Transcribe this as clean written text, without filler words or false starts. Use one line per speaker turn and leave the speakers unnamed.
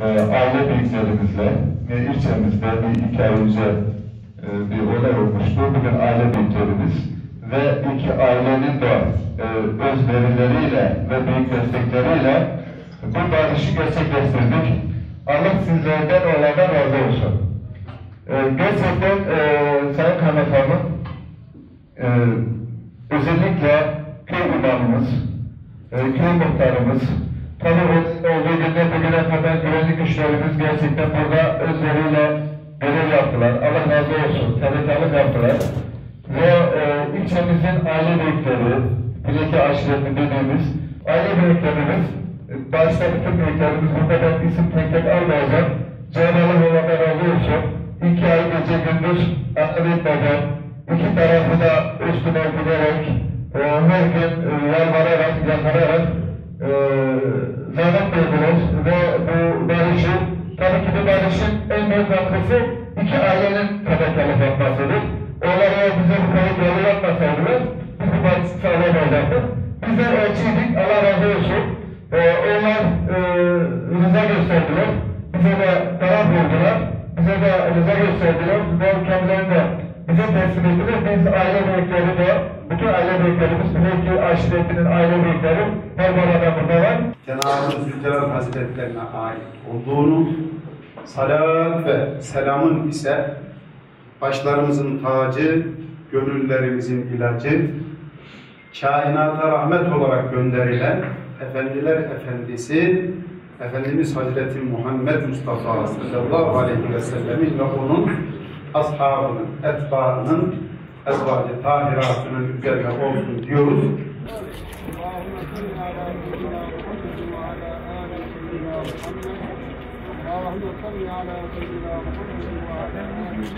Aile büyüklerimizle ilçemizde bir 2 ay önce bir olay olmuştu. Bugün aile büyüklerimiz ve iki ailenin de özverileriyle ve büyük destekleriyle bu barışı gerçekleştirdik. Allah sizlerden olandan razı olsun. Gerçekten Sayın Kaymakamım, özellikle köy imamımız, köy muhtarımız, tabi olduğu günde bugüne kadar güvenlik güçlerimiz gerçekten burada özveriyle görev yaptılar. Allah razı olsun, fedakarlık yaptılar. Ve ilçemizin aile büyükleri, Bileki aşiretli dediğimiz aile büyüklerimiz, başta bütün büyüklerimiz, burada ben isim tek tek almayacağım. Cenab-ı Allah razı olsun. 2 ay gece gündüz akıl etmeden, iki tarafı da üstüne giderek, her gün yalvararak, yakararak zahmet verdiniz ve bu barışı, tabii ki bu barışın en büyük katkısı iki ailenin fedakarlık yapmasıdır. Onlar eğer bize bu kayıt yolu yapmasaydılar, biz bu barışı sağlayamayacaktık. Bizler elçiydik, Allah razı olsun. Onlar rıza gösterdiler, bize de taraf oldular, bize de rıza gösterdiler ve kendilerini de bize teslim ettiler. Biz aile büyükleri de, bütün aile büyüklerimiz, Bileki aşiretinin aile büyükleri her beraber burada var.
Cenab-ı Zülcelal Hazretlerine ait olduğunu, salat ve selamın ise başlarımızın tacı, gönüllerimizin ilacı, kainata rahmet olarak gönderilen Efendiler Efendisi, Efendimiz Hazreti Muhammed Mustafa sallallahu aleyhi ve sellemin ve onun ashabının, etbaının, ezvacı tahiratının üzerine olsun diyoruz.
اللهم صل على سيدنا محمد وعلى آل